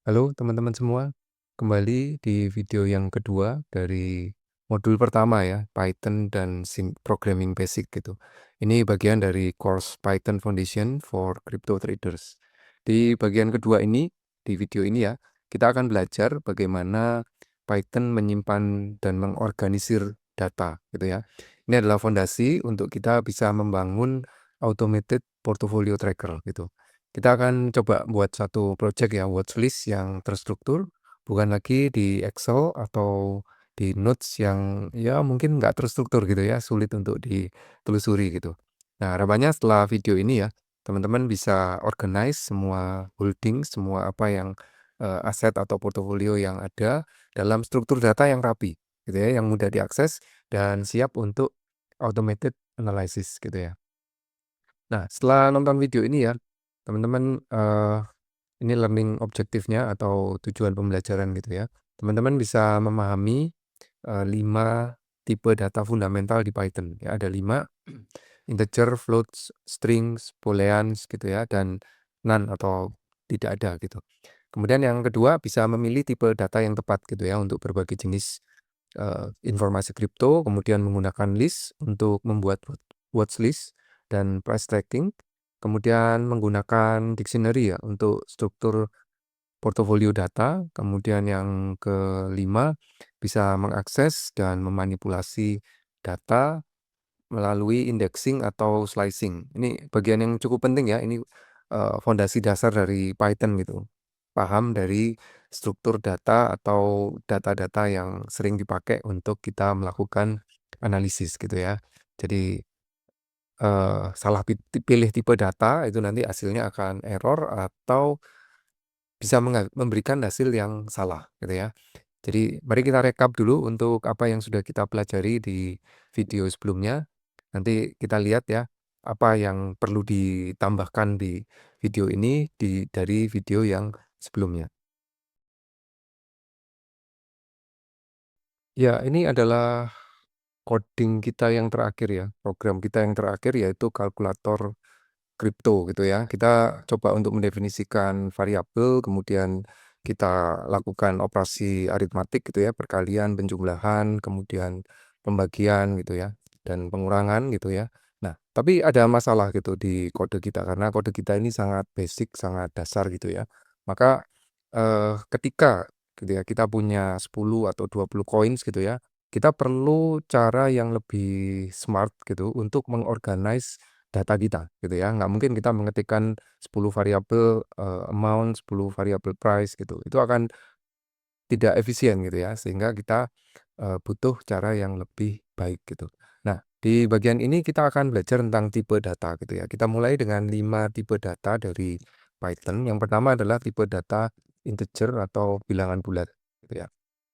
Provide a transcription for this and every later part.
Halo teman-teman semua, kembali di video yang kedua dari modul pertama ya, Python dan Programming Basic gitu. Ini bagian dari course Python Foundation for Crypto Traders. Di bagian kedua ini, di video ini ya, kita akan belajar bagaimana Python menyimpan dan mengorganisir data gitu ya. Ini adalah fondasi untuk kita bisa membangun automated portfolio tracker gitu. Kita akan coba buat satu project ya, watchlist yang terstruktur, bukan lagi di Excel atau di notes yang ya mungkin nggak terstruktur gitu ya, sulit untuk ditelusuri gitu. Nah, harapannya setelah video ini ya, teman-teman bisa organize semua holding, semua apa yang aset atau portofolio yang ada dalam struktur data yang rapi, gitu ya, yang mudah diakses dan siap untuk automated analysis gitu ya. Nah, setelah nonton video ini ya, teman-teman, ini learning objektifnya atau tujuan pembelajaran gitu ya. Teman-teman bisa memahami 5 tipe data fundamental di Python. Ya, ada 5 integer, floats, strings, booleans gitu ya, dan none atau tidak ada gitu. Kemudian yang kedua bisa memilih tipe data yang tepat gitu ya untuk berbagai jenis informasi kripto, kemudian menggunakan list untuk membuat watchlist dan price tracking, kemudian menggunakan dictionary ya untuk struktur portofolio data, kemudian yang kelima bisa mengakses dan memanipulasi data melalui indexing atau slicing. Ini bagian yang cukup penting ya, ini fondasi dasar dari Python gitu. Paham dari struktur data atau data-data yang sering dipakai untuk kita melakukan analisis gitu ya. Jadi salah pilih tipe data itu nanti hasilnya akan error atau bisa memberikan hasil yang salah gitu ya. Jadi mari kita rekap dulu untuk apa yang sudah kita pelajari di video sebelumnya. Nanti kita lihat ya, apa yang perlu ditambahkan di video ini dari video yang sebelumnya. Ya, ini adalah coding kita yang terakhir ya, program kita yang terakhir yaitu kalkulator kripto gitu ya. Kita coba untuk mendefinisikan variabel, kemudian kita lakukan operasi aritmatik gitu ya, perkalian, penjumlahan, kemudian pembagian gitu ya, dan pengurangan gitu ya. Nah, tapi ada masalah gitu di kode kita karena kode kita ini sangat basic, sangat dasar gitu ya. Maka ketika gitu ya, kita punya 10 atau 20 coins gitu ya, kita perlu cara yang lebih smart gitu untuk mengorganize data kita gitu ya. Nggak mungkin kita mengetikkan 10 variabel, amount, 10 variabel price gitu. Itu akan tidak efisien gitu ya, sehingga kita, butuh cara yang lebih baik gitu. Nah, di bagian ini kita akan belajar tentang tipe data gitu ya. Kita mulai dengan 5 tipe data dari Python. Yang pertama adalah tipe data integer atau bilangan bulat gitu ya.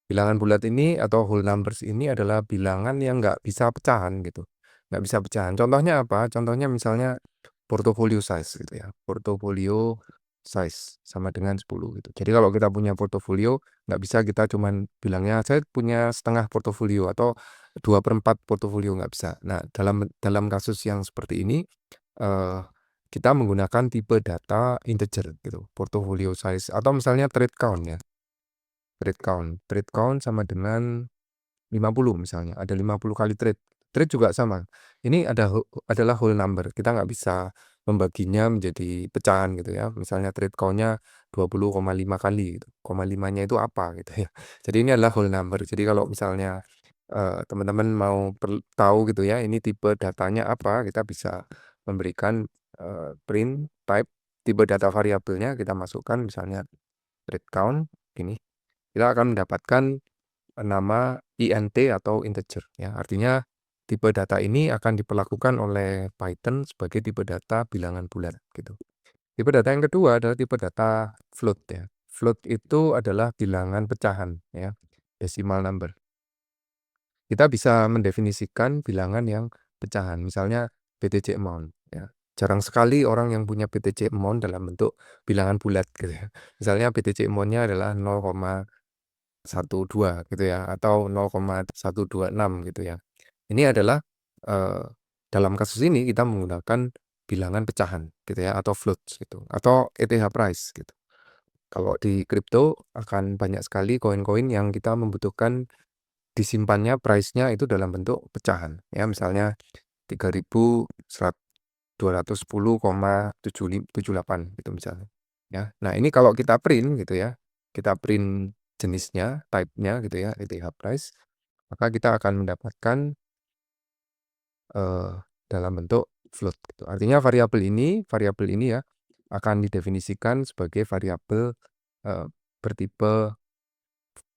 Bilangan bulat ini atau whole numbers ini adalah bilangan yang nggak bisa pecahan gitu, nggak bisa pecahan. Contohnya apa? Contohnya misalnya portfolio size gitu ya, portfolio size sama dengan 10 gitu. Jadi kalau kita punya portofolio, nggak bisa kita cuman bilangnya, "Saya punya setengah portofolio," atau 2/4 portofolio, nggak bisa. Nah, dalam dalam kasus yang seperti ini, eee, kita menggunakan tipe data integer gitu, portfolio size atau misalnya trade count ya. Trade count sama dengan 50 misalnya, ada 50 kali trade. Trade juga sama. Ini adalah whole number, kita nggak bisa membaginya menjadi pecahan gitu ya. Misalnya trade count-nya 20,5 kali gitu, koma limanya itu apa gitu ya. Jadi ini adalah whole number. Jadi kalau misalnya, teman-teman mau tahu gitu ya, ini tipe datanya apa, kita bisa memberikan, print type tipe data variabelnya kita masukkan misalnya trade count, gini, kita akan mendapatkan nama int atau integer ya. Artinya tipe data ini akan diperlakukan oleh Python sebagai tipe data bilangan bulat gitu. Tipe data yang kedua adalah tipe data float ya. Float itu adalah bilangan pecahan ya, decimal number. Kita bisa mendefinisikan bilangan yang pecahan, misalnya BTC amount ya. Jarang sekali orang yang punya BTC amount dalam bentuk bilangan bulat gitu ya. Misalnya BTC amount-nya adalah 0,12 gitu ya, atau 0,126 gitu ya. Ini adalah, eee, dalam kasus ini kita menggunakan bilangan pecahan gitu ya, atau floats gitu, atau ETH price gitu. Kalau di kripto akan banyak sekali koin-koin yang kita membutuhkan disimpannya price-nya itu dalam bentuk pecahan, ya misalnya 3.210,78 gitu misalnya, ya. Nah ini kalau kita print gitu ya, kita print jenisnya, type-nya gitu ya, ETH price, maka kita akan mendapatkan Eee, dalam bentuk float gitu. Artinya variabel ini ya, akan didefinisikan sebagai variabel, bertipe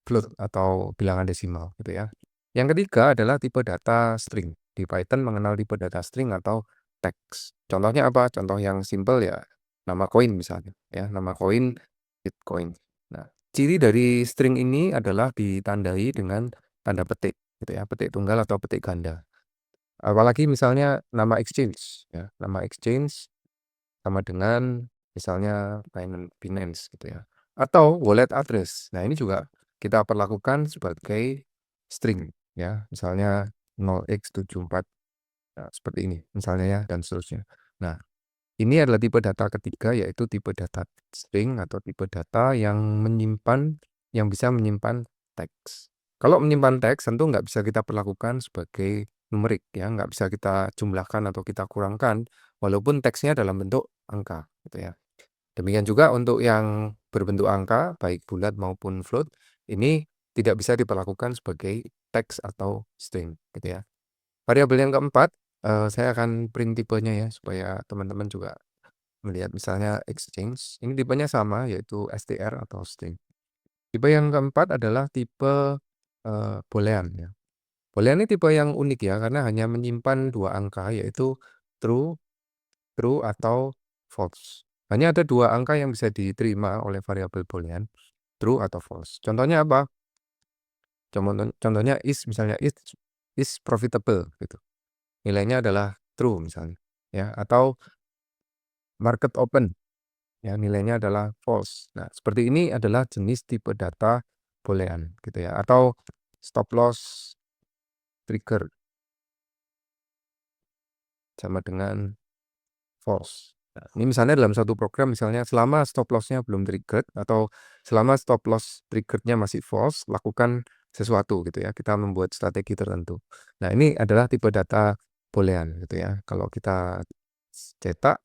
float atau bilangan desimal gitu ya. Yang ketiga adalah tipe data string. Di Python mengenal tipe data string atau teks. Contohnya apa? Contoh yang simpel ya, nama koin misalnya ya, nama koin Bitcoin. Nah, ciri dari string ini adalah ditandai dengan tanda petik gitu ya, petik tunggal atau petik ganda. Apalagi misalnya nama exchange ya, nama exchange sama dengan misalnya Binance gitu ya, atau wallet address. Nah, ini juga kita perlakukan sebagai string ya, misalnya 0x74, nah seperti ini misalnya ya dan seterusnya. Nah, ini adalah tipe data ketiga yaitu tipe data string atau tipe data yang bisa menyimpan teks. Kalau menyimpan teks tentu nggak bisa kita perlakukan sebagai numerik ya, nggak bisa kita jumlahkan atau kita kurangkan walaupun teksnya dalam bentuk angka gitu ya. Demikian juga untuk yang berbentuk angka baik bulat maupun float ini tidak bisa diperlakukan sebagai teks atau string gitu ya. Variabel yang keempat, saya akan print tipenya ya supaya teman-teman juga melihat misalnya exchange, ini tipenya sama yaitu STR atau string. Tipe yang keempat adalah tipe, boolean ya. Boolean ini tipe yang unik ya karena hanya menyimpan 2 angka yaitu true true atau false. Hanya ada 2 angka yang bisa diterima oleh variabel boolean, true atau false. Contohnya apa? Contohnya misalnya is profitable gitu, nilainya adalah true misalnya ya, atau market open. Ya, nilainya adalah false. Nah, seperti ini adalah jenis tipe data boolean gitu ya, atau stop loss trigger sama dengan false. Nah, ini misalnya dalam satu program misalnya selama stop loss-nya belum triggered atau selama stop loss triggered-nya masih false, lakukan sesuatu gitu ya. Kita membuat strategi tertentu. Nah, ini adalah tipe data boolean gitu ya. Kalau kita cetak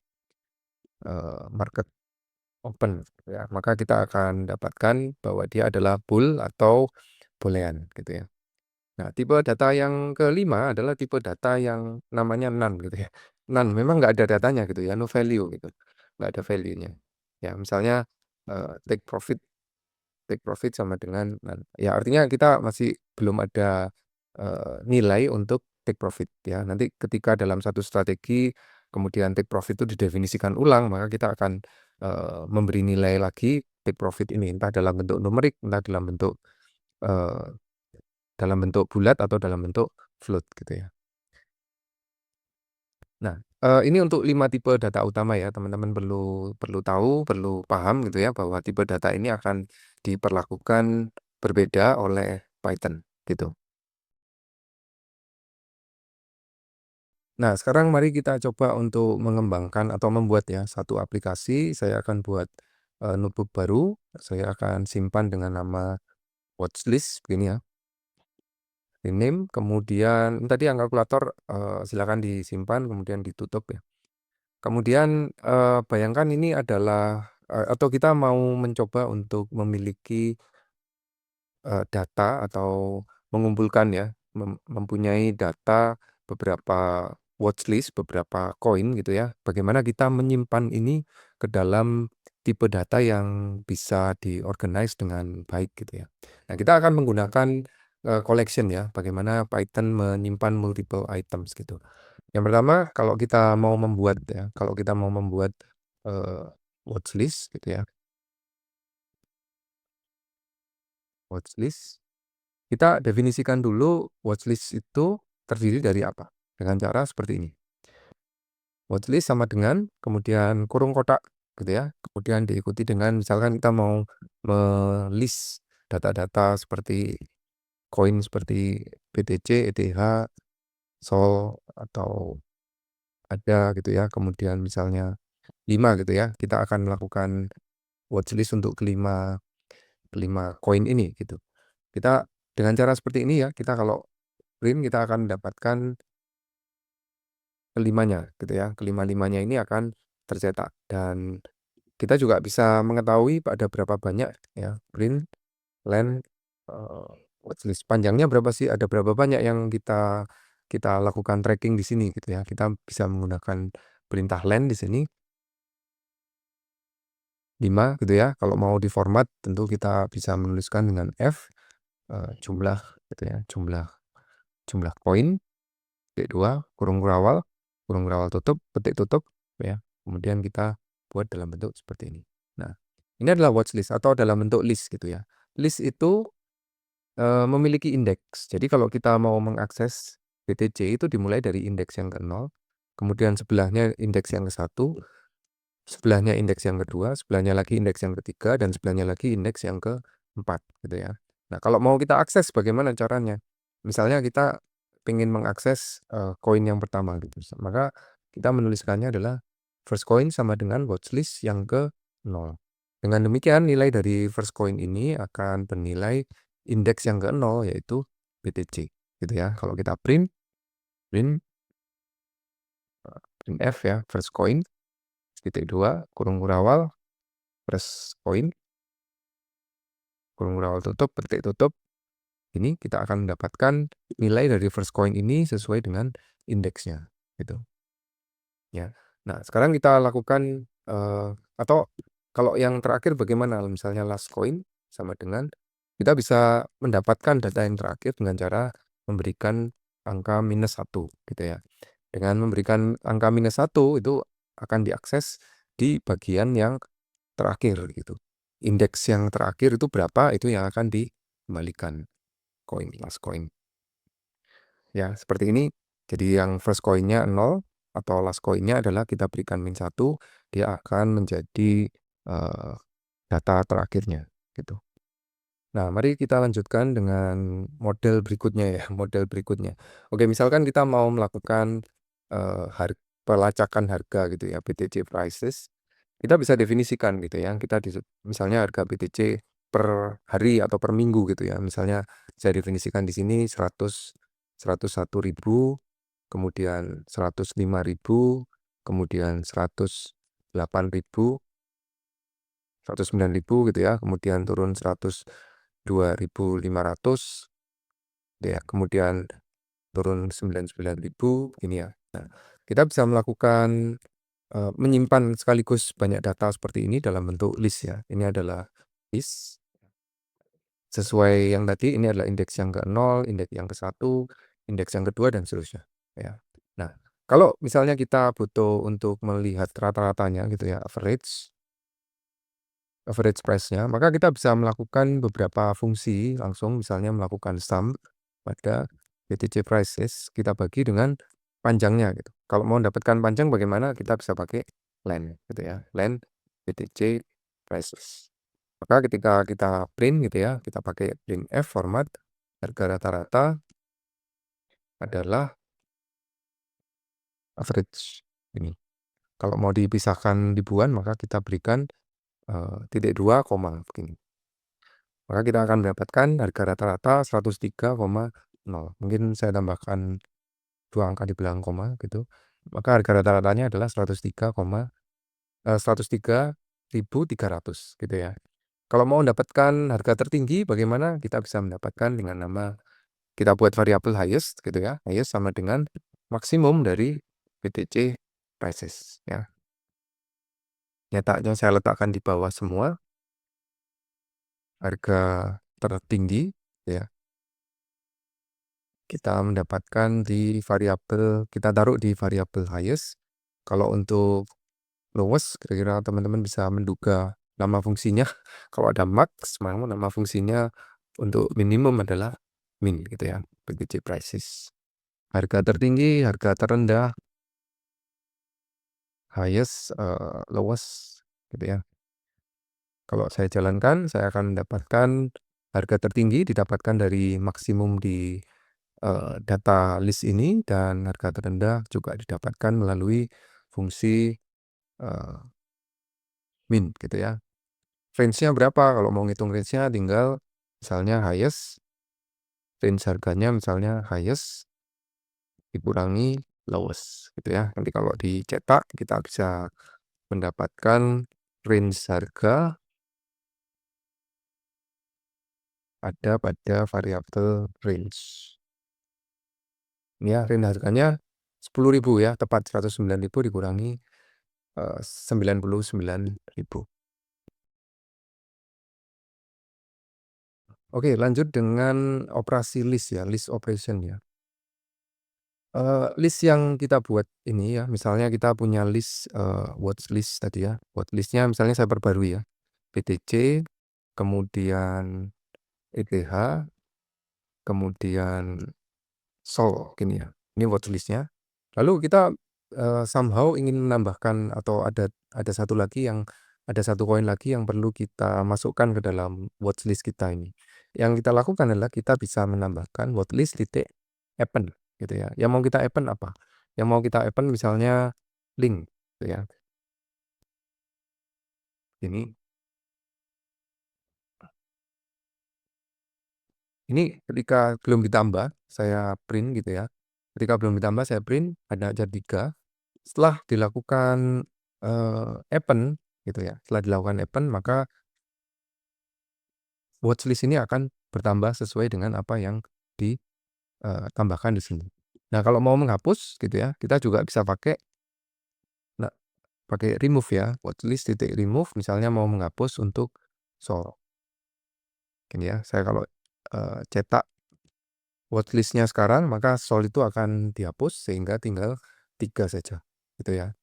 market open ya, maka kita akan dapatkan bahwa dia adalah bool atau boolean gitu ya. Nah, tipe data yang kelima adalah tipe data yang namanya none gitu ya. None, memang nggak ada datanya gitu ya, no value gitu, nggak ada value-nya. Ya misalnya, take profit sama dengan none. Ya artinya kita masih belum ada, nilai untuk take profit ya. Nanti ketika dalam satu strategi kemudian take profit itu didefinisikan ulang, maka kita akan, memberi nilai lagi take profit ini, entah dalam bentuk numerik, entah eee, dalam bentuk bulat atau dalam bentuk float gitu ya. Nah, ini untuk 5 tipe data utama ya, teman-teman perlu perlu tahu, perlu paham gitu ya, bahwa tipe data ini akan diperlakukan berbeda oleh Python gitu. Nah, sekarang mari kita coba untuk mengembangkan atau membuat ya satu aplikasi. Saya akan buat, notebook baru, saya akan simpan dengan nama watchlist begini ya, rename, kemudian tadi yang kalkulator, silakan disimpan kemudian ditutup ya. Kemudian, bayangkan ini adalah, atau kita mau mencoba untuk memiliki, data atau mengumpulkan ya, mempunyai data beberapa watchlist, beberapa koin gitu ya. Bagaimana kita menyimpan ini ke dalam tipe data yang bisa di-organize dengan baik gitu ya. Nah, kita akan menggunakan, collection ya, bagaimana Python menyimpan multiple items gitu. Yang pertama kalau kita mau membuat, eee, watchlist gitu ya, watchlist, kita definisikan dulu watchlist itu terdiri dari apa, dengan cara seperti ini. Watchlist sama dengan kemudian kurung kotak gitu ya, kemudian diikuti dengan misalkan kita mau me-list data-data seperti koin seperti BTC, ETH, SOL, atau ada gitu ya, kemudian misalnya 5 gitu ya, kita akan melakukan watchlist untuk kelima kelima koin ini gitu. Kita dengan cara seperti ini ya, kita kalau print kita akan mendapatkan kelimanya gitu ya. Kelima-limanya ini akan tercetak dan kita juga bisa mengetahui ada berapa banyak ya print, land, watchlist. Panjangnya berapa sih? Ada berapa banyak yang kita kita lakukan tracking di sini gitu ya. Kita bisa menggunakan perintah land di sini 5 gitu ya. Kalau mau diformat tentu kita bisa menuliskan dengan F jumlah gitu ya, jumlah koin, petik 2, kurung berawal tutup, petik tutup ya. Kemudian kita buat dalam bentuk seperti ini. Nah, ini adalah watchlist atau dalam bentuk list gitu ya. List itu memiliki indeks. Jadi kalau kita mau mengakses BTC itu dimulai dari indeks yang ke-0, kemudian sebelahnya indeks yang ke-1, sebelahnya indeks yang kedua, sebelahnya lagi indeks yang ketiga, dan sebelahnya lagi indeks yang keempat, gitu ya. Nah, kalau mau kita akses bagaimana caranya? Misalnya kita ingin mengakses koin yang pertama gitu, maka kita menuliskannya adalah first coin sama dengan watchlist yang ke-0. Dengan demikian nilai dari first coin ini akan bernilai indeks yang ke-0 yaitu BTC, gitu ya. Kalau kita print print F ya, first coin, titik 2, kurung berawal, first coin, kurung berawal tutup, petik tutup. Ini kita akan mendapatkan nilai dari first coin ini sesuai dengan indeksnya, gitu. Ya. Nah, sekarang kita lakukan atau kalau yang terakhir bagaimana? Misalnya last coin sama dengan kita bisa mendapatkan data yang terakhir dengan cara memberikan angka -1 gitu ya. Dengan memberikan angka -1 itu akan diakses di bagian yang terakhir gitu. Indeks yang terakhir itu berapa, itu yang akan dikembalikan koin, last coin. Ya, seperti ini. Jadi yang first coin-nya 0 atau last coin-nya adalah kita berikan -1, dia akan menjadi data terakhirnya gitu. Nah, mari kita lanjutkan dengan model berikutnya ya, model berikutnya. Oke, misalkan kita mau melakukan pelacakan harga gitu ya, BTC prices. Kita bisa definisikan gitu ya. Kita misalnya harga BTC per hari atau per minggu gitu ya. Misalnya saya definisikan di sini 101.000, kemudian 105.000, kemudian 108.000, 109.000 gitu ya. Kemudian turun 102.500 ya. Kemudian turun 99.000 ini ya. Nah, kita bisa melakukan menyimpan sekaligus banyak data seperti ini dalam bentuk list ya. Ini adalah list sesuai yang tadi, ini adalah indeks yang ke-0, indeks yang ke-1, indeks yang kedua dan seterusnya ya. Nah, kalau misalnya kita butuh untuk melihat rata-ratanya gitu ya, average price-nya, maka kita bisa melakukan beberapa fungsi langsung, misalnya melakukan sum pada BTC prices, kita bagi dengan panjangnya gitu. Kalau mau mendapatkan panjang bagaimana? Kita bisa pakai len gitu ya, len BTC prices. Maka ketika kita print gitu ya, kita pakai printf format, harga rata-rata adalah average ini. Kalau mau dipisahkan ribuan maka kita berikan titik 2, koma begini. Maka kita akan mendapatkan harga rata-rata 103,0. Mungkin saya tambahkan 2 angka di belakang koma gitu. Maka harga rata-ratanya adalah 103.300 gitu ya. Kalau mau mendapatkan harga tertinggi bagaimana? Kita bisa mendapatkan dengan nama, kita buat variabel highest gitu ya. Highest sama dengan maksimum dari BTC prices ya. Nyatanya saya letakkan di bawah semua harga tertinggi ya. Kita mendapatkan di variabel, kita taruh di variabel highest. Kalau untuk lowest, kira-kira teman-teman bisa menduga nama fungsinya. Kalau ada max, maka nama fungsinya untuk minimum adalah min gitu ya, BTC prices. Harga tertinggi, harga terendah, highest, lowest gitu ya. Kalau saya jalankan, saya akan mendapatkan harga tertinggi didapatkan dari maksimum di data list ini, dan harga terendah juga didapatkan melalui fungsi min gitu ya. range-nya berapa, kalau mau ngitung range-nya tinggal misalnya highest, range harganya misalnya highest dikurangi lowest gitu ya. Nanti kalau dicetak kita bisa mendapatkan range harga ada pada variabel range. Ini ya range harganya 10.000 ya, tepat 109.000 dikurangi 99.000. Oke, lanjut dengan operasi list ya, list operation ya. List yang kita buat ini ya, misalnya kita punya list, watch list tadi ya, watch list-nya misalnya saya perbarui ya, BTC, kemudian ETH, kemudian SOL gini ya, ini watch list-nya. Lalu kita, somehow ingin menambahkan atau ada satu lagi yang ada satu koin lagi yang perlu kita masukkan ke dalam watch list kita ini. Yang kita lakukan adalah kita bisa menambahkan watchlist titik happen gitu ya. Yang mau kita happen apa? Yang mau kita happen misalnya link gitu ya. Ini ketika belum ditambah saya print gitu ya. Ketika belum ditambah saya print ada 3. Setelah dilakukan, happen gitu ya, setelah dilakukan happen maka watchlist ini akan bertambah sesuai dengan apa yang ditambahkan di sini. Nah, kalau mau menghapus gitu ya, kita juga bisa pakai nah, pakai remove ya, watchlist titik remove misalnya mau menghapus untuk SOL. Gini ya, saya kalau, cetak watchlist-nya sekarang maka SOL itu akan dihapus sehingga tinggal 3 saja, gitu ya.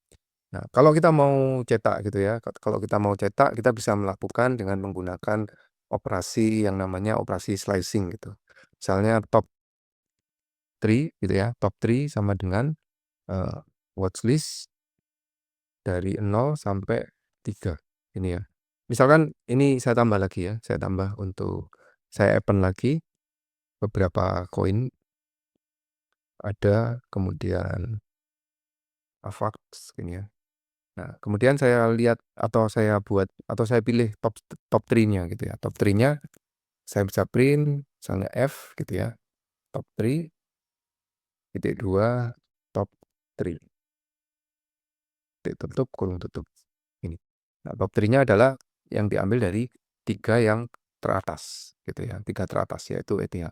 Nah, kalau kita mau cetak gitu ya, kalau kita mau cetak kita bisa melakukan dengan menggunakan operasi yang namanya operasi slicing gitu. Misalnya top 3 gitu ya, top 3 sama dengan, watchlist dari 0 sampai 3 ini ya. Misalkan ini saya tambah lagi ya, saya tambah untuk saya open lagi beberapa koin ada, kemudian AVAX gini ya. Nah, kemudian saya lihat atau saya buat atau saya pilih top 3-nya gitu ya. Top 3-nya saya bisa print misalnya F gitu ya. Top 3 titik 2 top 3 titik tutup kurung tutup ini. Nah, top 3-nya adalah yang diambil dari 3 yang teratas gitu ya. 3 teratas yaitu ETH.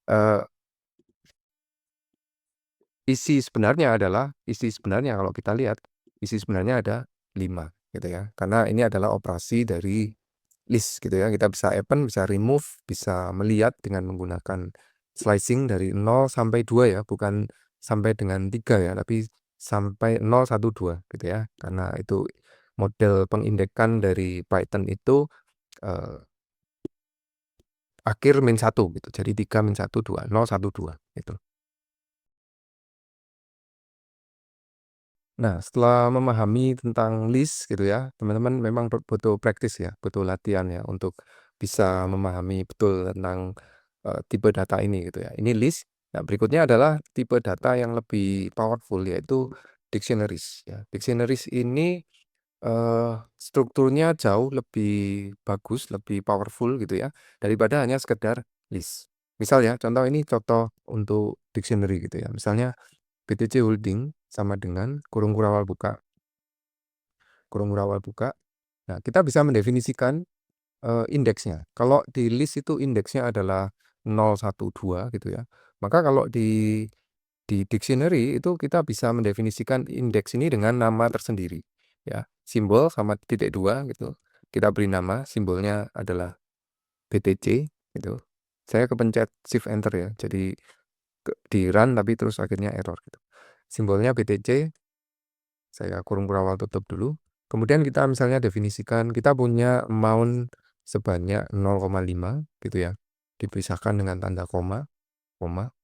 Eh, isi sebenarnya kalau kita lihat isi sebenarnya ada 5 gitu ya. Karena ini adalah operasi dari list gitu ya. Kita bisa open, bisa remove, bisa melihat dengan menggunakan slicing dari 0 sampai 2 ya, bukan sampai dengan 3 ya, tapi sampai 0, 1, 2 gitu ya. Karena itu model pengindekan dari Python itu akhir -1 gitu. Jadi 3 -1 2 0 1 2 gitu. Nah, setelah memahami tentang list gitu ya, teman-teman memang butuh praktis ya, butuh latihan ya untuk bisa memahami betul tentang, tipe data ini gitu ya. Ini list, nah berikutnya adalah tipe data yang lebih powerful yaitu dictionaries ya. Dictionaries ini, strukturnya jauh lebih bagus, lebih powerful gitu ya, daripada hanya sekedar list. Misal ya, contoh untuk dictionary gitu ya, misalnya BTC Holding sama dengan kurung kurawal buka, kurung kurawal buka. Nah, kita bisa mendefinisikan, indeksnya. Kalau di list itu indeksnya adalah 0, 1, 2 gitu ya. Maka kalau di dictionary itu kita bisa mendefinisikan indeks ini dengan nama tersendiri ya, simbol sama titik 2 gitu. Kita beri nama, simbolnya adalah BTC gitu. Saya kepencet shift enter ya, jadi di run tapi terus akhirnya error gitu. Simbolnya BTC. Saya kurung kurawal tutup dulu. Kemudian kita misalnya definisikan kita punya amount sebanyak 0,5 gitu ya. Dipisahkan dengan tanda koma, koma.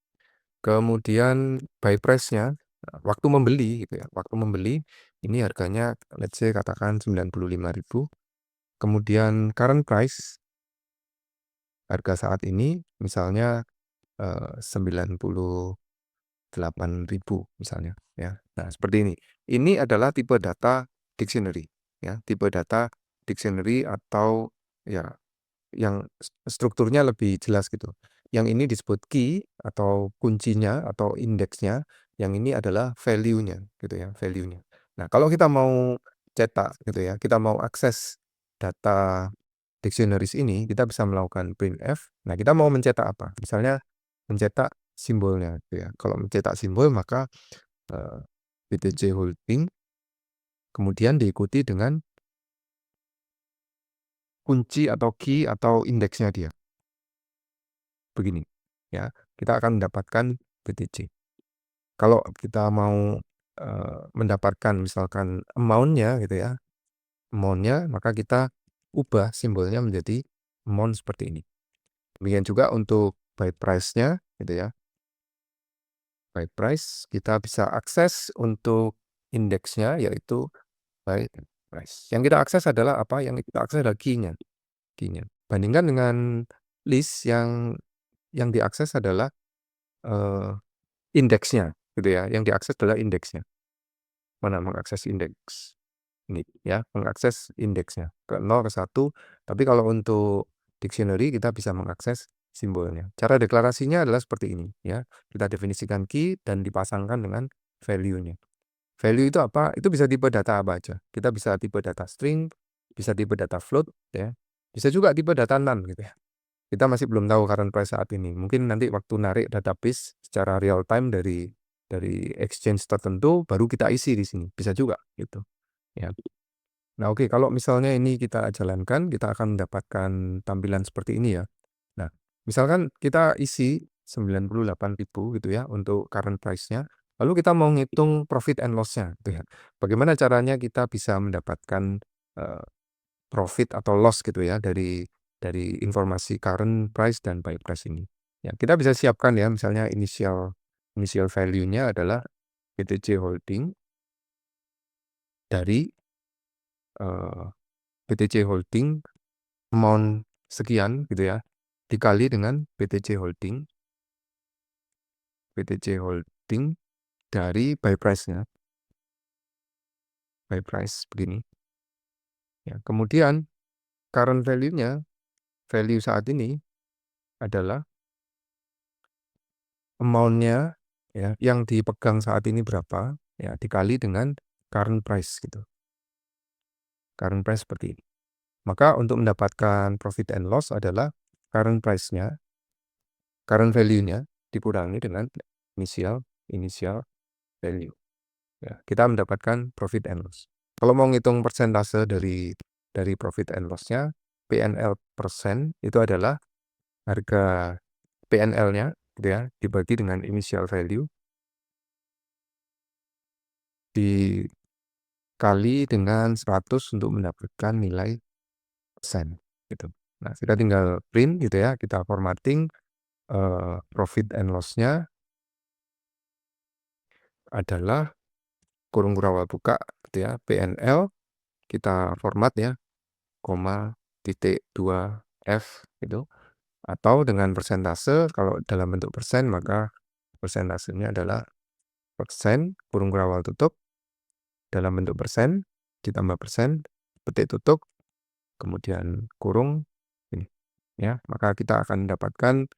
Kemudian buy price-nya, waktu membeli gitu ya. Waktu membeli ini harganya let's say katakan 95.000. Kemudian current price harga saat ini misalnya 98.000 misalnya ya. Nah, seperti ini. Ini adalah tipe data dictionary ya, tipe data dictionary atau ya, yang strukturnya lebih jelas gitu. Yang ini disebut key atau kuncinya atau indeksnya, yang ini adalah value-nya gitu ya, value-nya. Nah, kalau kita mau cetak gitu ya, kita mau akses data dictionaries ini, kita bisa melakukan printf. Nah, kita mau mencetak apa? Misalnya mencetak simbolnya gitu ya. Kalau mencetak simbol maka BTC Holding kemudian diikuti dengan kunci atau key atau indeksnya dia. Begini ya, kita akan mendapatkan BTC. Kalau kita mau mendapatkan misalkan amount-nya gitu ya, amount-nya maka kita ubah simbolnya menjadi amount seperti ini. Demikian juga untuk buy price-nya gitu ya. Buy price kita bisa akses untuk indeksnya yaitu buy price. Yang kita akses adalah apa? Yang kita akses adalah key-nya. Bandingkan dengan list yang diakses adalah indeksnya gitu ya. Yang diakses adalah indeksnya. Mana mengakses indeks? Ini ya, mengakses indeksnya ke 0 ke 1. Tapi kalau untuk dictionary kita bisa mengakses simbolnya. Cara deklarasinya adalah seperti ini ya. Kita definisikan key dan dipasangkan dengan value-nya. Value itu apa? Itu bisa tipe data apa aja. Kita bisa tipe data string, bisa tipe data float ya. Bisa juga tipe data none gitu ya. Kita masih belum tahu current price saat ini. Mungkin nanti waktu narik database secara real time dari exchange tertentu baru kita isi di sini. Bisa juga gitu ya. Nah, oke, kalau misalnya ini kita jalankan, kita akan mendapatkan tampilan seperti ini ya. Nah, misalkan kita isi 98.000 gitu ya untuk current price-nya. Lalu kita mau ngitung profit and loss-nya gitu ya. Bagaimana caranya kita bisa mendapatkan profit atau loss gitu ya dari informasi current price dan buy price ini. Ya, kita bisa siapkan ya misalnya initial value-nya adalah BTC Holding dari BTC Holding amount sekian gitu ya dikali dengan BTC Holding dari buy price-nya. Buy price begini. Ya, kemudian current value-nya, value saat ini adalah amount-nya ya yang dipegang saat ini berapa ya dikali dengan current price gitu. Current price seperti ini. Maka untuk mendapatkan profit and loss adalah current price-nya, current value-nya dikurangi dengan initial value. Ya, kita mendapatkan profit and loss. Kalau mau ngitung persentase dari profit and loss-nya, PNL persen itu adalah harga PNL-nya gitu ya, dibagi dengan initial value dikali dengan 100 untuk mendapatkan nilai persen gitu. Nah, kita tinggal print gitu ya, kita formatting profit and loss-nya adalah kurung kurawal buka gitu ya, PNL kita format ya, koma, titik 2 F gitu. Atau dengan persentase, kalau dalam bentuk persen maka persentasenya adalah persen, kurung kurawal tutup, dalam bentuk persen, ditambah persen, petik tutup, kemudian kurung, ini. Ya, maka kita akan mendapatkan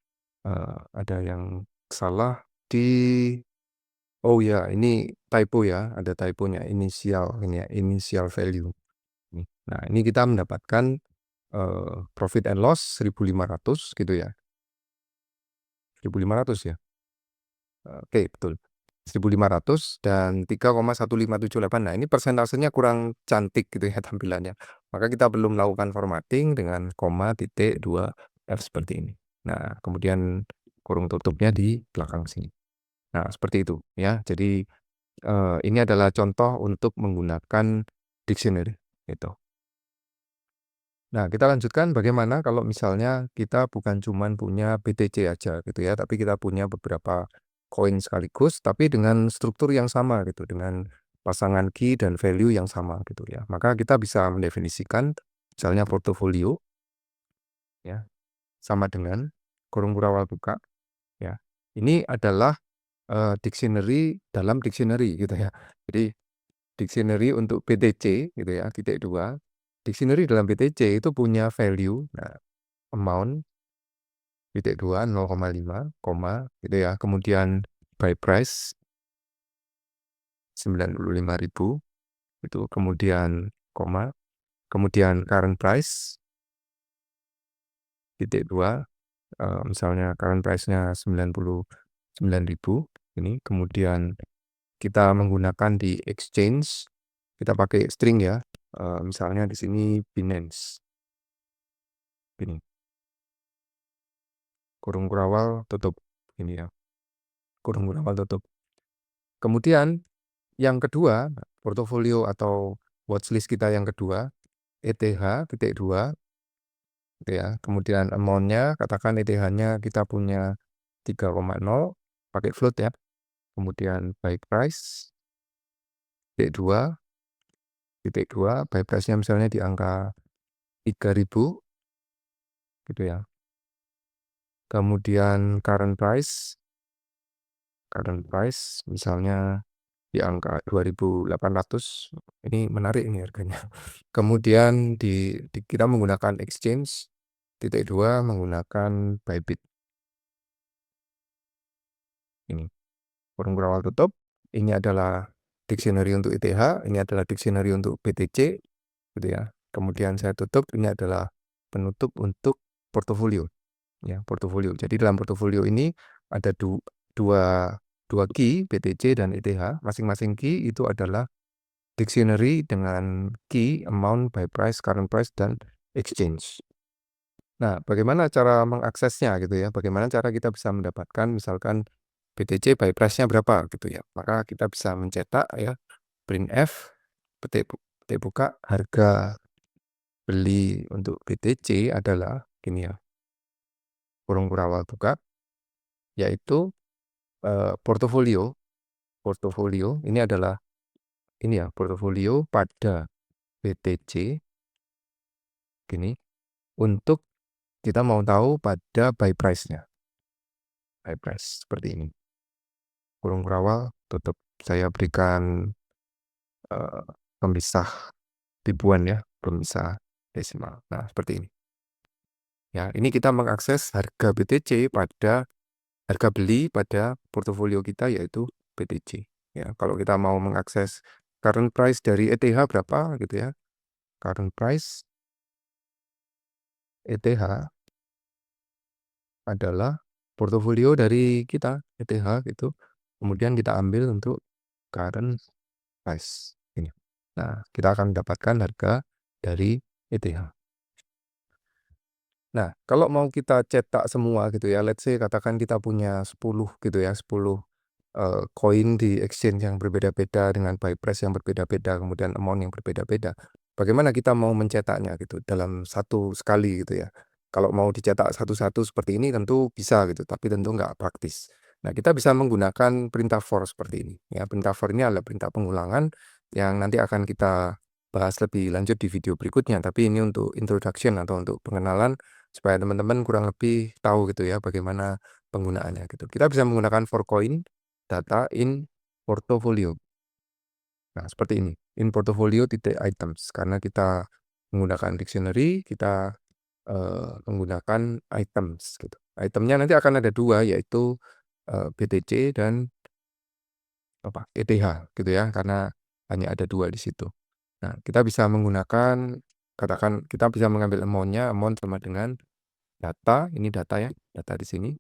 ada yang salah di oh ya, ini typo ya, ada typonya initial ini ya, initial value. Nah, ini kita mendapatkan profit and loss 1.500 gitu ya. 1.500 ya. Oke, betul. 1.500 dan 3,1578. Nah, ini persentasenya kurang cantik gitu ya tampilannya. Maka kita perlu melakukan formatting dengan koma, titik, 2, F seperti ini. Nah, kemudian kurung tutupnya di belakang sini. Nah, seperti itu ya. Jadi ini adalah contoh untuk menggunakan dictionary gitu. Nah, kita lanjutkan bagaimana kalau misalnya kita bukan cuman punya BTC aja gitu ya, tapi kita punya beberapa koin sekaligus, tapi dengan struktur yang sama gitu, dengan pasangan key dan value yang sama gitu ya. Maka kita bisa mendefinisikan misalnya portofolio ya, sama dengan kurung kurawal buka ya. Ini adalah dictionary dalam dictionary gitu ya. Jadi dictionary untuk BTC gitu ya, titik 2 dictionary dalam BTC itu punya value, nah amount, titik 2, 0,5, koma, gitu ya. Kemudian buy price 95.000, itu kemudian koma, kemudian current price, titik 2, misalnya current price-nya 99.000, ini kemudian kita menggunakan di exchange, kita pakai string ya, misalnya di sini Binance, ini kurung kurawal tutup, ini ya, kurung kurawal tutup. Kemudian yang kedua, portofolio atau watchlist kita yang kedua, ETH, titik 2, gitu ya. Kemudian amount-nya, katakan ETH-nya kita punya 3,0, pakai float ya. Kemudian buy price, titik 2, buy price-nya misalnya di angka 3.000, gitu ya. Kemudian current price misalnya di angka 2.800, ini menarik ini harganya. Kemudian kita menggunakan exchange, titik 2 menggunakan Bybit. Ini kurung kurawal tutup, ini adalah dictionary untuk ETH, ini adalah dictionary untuk BTC, gitu ya. Kemudian saya tutup, ini adalah penutup untuk portofolio. Ya, portofolio. Jadi dalam portofolio ini ada dua key, BTC dan ETH. Masing-masing key itu adalah dictionary dengan key, amount, buy price, current price, dan exchange. Nah, bagaimana cara mengaksesnya gitu ya? Bagaimana cara kita bisa mendapatkan misalkan BTC buy price-nya berapa gitu ya? Maka kita bisa mencetak ya, printf, petik buka, harga beli untuk BTC adalah gini ya, kurung kurawal buka, yaitu portofolio ini adalah ini ya, portofolio pada BTC gini, untuk kita mau tahu pada buy price-nya. Buy price seperti ini. Kurung kurawal tutup. Saya berikan pemisah ribuan ya, pemisah desimal. Nah, seperti ini. Ya, ini kita mengakses harga BTC pada harga beli pada portofolio kita yaitu BTC. Ya, kalau kita mau mengakses current price dari ETH berapa gitu ya. Current price ETH adalah portofolio dari kita, ETH gitu. Kemudian kita ambil untuk current price ini. Nah, kita akan mendapatkan harga dari ETH. Nah, kalau mau kita cetak semua gitu ya, let's say katakan kita punya 10 gitu ya, 10 koin di exchange yang berbeda-beda dengan buy price yang berbeda-beda, kemudian amount yang berbeda-beda. Bagaimana kita mau mencetaknya gitu dalam satu sekali gitu ya. Kalau mau dicetak satu-satu seperti ini tentu bisa gitu, tapi tentu nggak praktis. Nah, kita bisa menggunakan perintah for seperti ini. Ya, perintah for ini adalah perintah pengulangan yang nanti akan kita bahas lebih lanjut di video berikutnya. Tapi ini untuk introduction atau untuk pengenalan supaya teman-teman kurang lebih tahu gitu ya bagaimana penggunaannya gitu. Kita bisa menggunakan for coin data in portfolio. Nah, seperti ini. In portfolio titik items. Karena kita menggunakan dictionary, kita menggunakan items gitu. Itemnya nanti akan ada dua, yaitu BTC dan ETH gitu ya, karena hanya ada dua di situ. Nah, kita bisa menggunakan, katakan kita bisa mengambil amount-nya, amount sama dengan data, ini data ya, data di sini.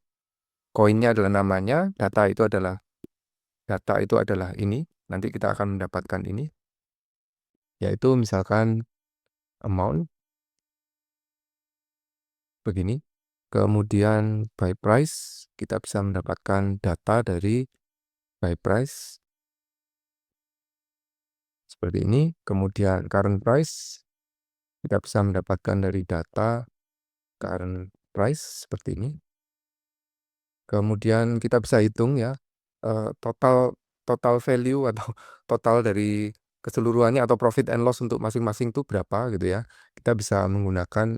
Koinnya adalah namanya, data itu adalah ini, nanti kita akan mendapatkan ini, yaitu misalkan amount, begini. Kemudian buy price, kita bisa mendapatkan data dari buy price, seperti ini. Kemudian current price, kita bisa mendapatkan dari data current price, seperti ini. Kemudian kita bisa hitung ya, total value atau total dari keseluruhannya atau profit and loss untuk masing-masing itu berapa gitu ya. Kita bisa menggunakan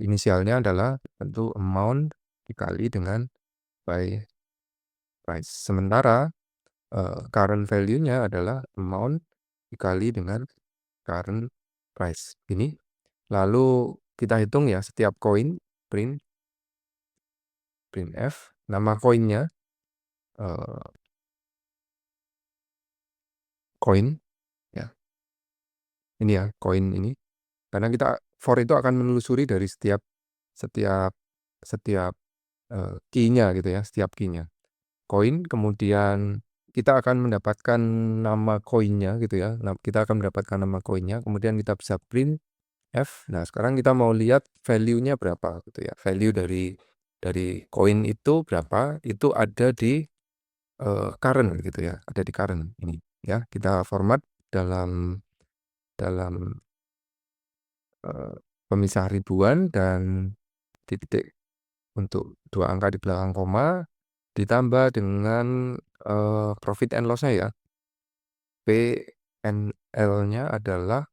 inisialnya adalah tentu amount dikali dengan buy price. Sementara current value-nya adalah amount dikali dengan current price. Ini. Lalu kita hitung ya setiap koin, print F, nama koinnya, koin ya. Ini ya, koin ini. Karena kita for itu akan menelusuri dari setiap setiap setiap key-nya gitu ya, setiap key-nya. Koin, kemudian kita akan mendapatkan nama koinnya gitu ya. Kita akan mendapatkan nama koinnya, kemudian kita bisa print F. Nah, sekarang kita mau lihat value-nya berapa gitu ya. Value dari koin itu berapa? Itu ada di current gitu ya, ada di current ini ya. Kita format dalam pemisah ribuan dan titik untuk 2 angka di belakang koma, ditambah dengan profit and loss-nya ya. PNL-nya adalah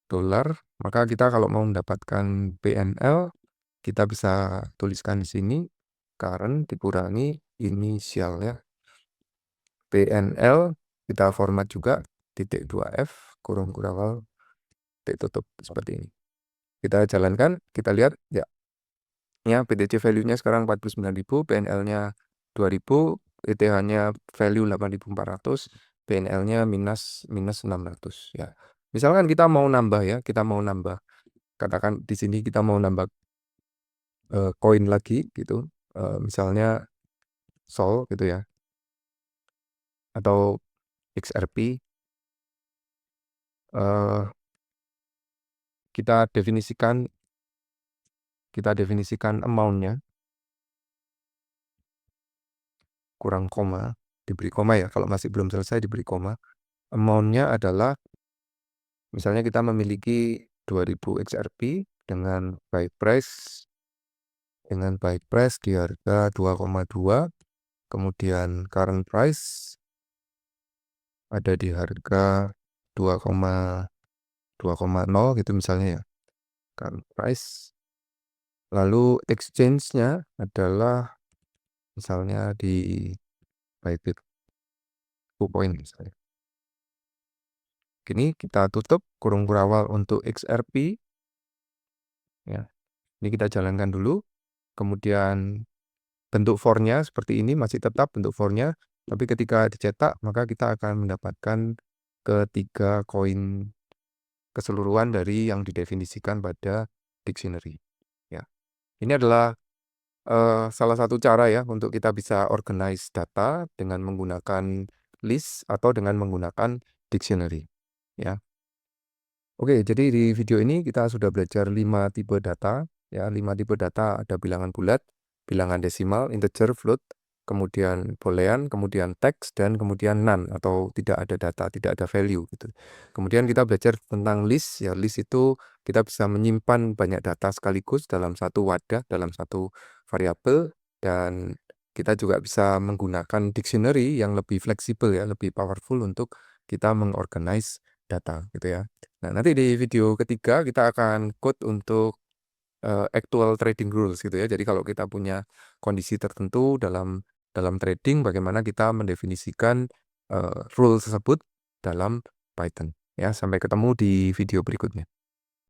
dolar, maka kita kalau mau mendapatkan PNL, kita bisa tuliskan di sini current dikurangi inisial ya. PNL kita format juga titik 2F kurung kurawal titik tutup seperti ini. Kita jalankan, kita lihat ya. Ya, PTC value-nya sekarang 49.000, PNL-nya 2.000, ETH-nya value 8.400, PNL-nya minus 600 ya. Misalkan kita mau nambah ya, katakan di sini kita mau nambah koin lagi gitu, misalnya SOL gitu ya, atau XRP, kita definisikan amount-nya kurang koma, diberi koma ya, kalau masih belum selesai diberi koma. Amount-nya adalah misalnya kita memiliki 2000 XRP dengan buy price di harga 2,2, kemudian current price ada di harga 2,0 gitu misalnya ya. Current price. Lalu exchange-nya adalah misalnya di Bybit Kucoin misalnya. Ini kita tutup kurung kurawal untuk XRP ya. Ini kita jalankan dulu. Kemudian bentuk for-nya seperti ini masih tetap bentuk for-nya, tapi ketika dicetak maka kita akan mendapatkan ketiga koin keseluruhan dari yang didefinisikan pada dictionary ya. Ini adalah salah satu cara ya untuk kita bisa organize data dengan menggunakan list atau dengan menggunakan dictionary ya. Oke, jadi di video ini kita sudah belajar 5 tipe data ya. 5 tipe data ada bilangan bulat, bilangan desimal, integer, float, kemudian boolean, kemudian teks, dan kemudian none atau tidak ada data, tidak ada value gitu. Kemudian kita belajar tentang list ya. List itu kita bisa menyimpan banyak data sekaligus dalam satu wadah, dalam satu variabel, dan kita juga bisa menggunakan dictionary yang lebih fleksibel ya, lebih powerful untuk kita mengorganize data gitu ya. Nah, nanti di video ketiga kita akan code untuk actual trading rules gitu ya. Jadi kalau kita punya kondisi tertentu dalam trading, bagaimana kita mendefinisikan rules tersebut dalam Python ya. Sampai ketemu di video berikutnya.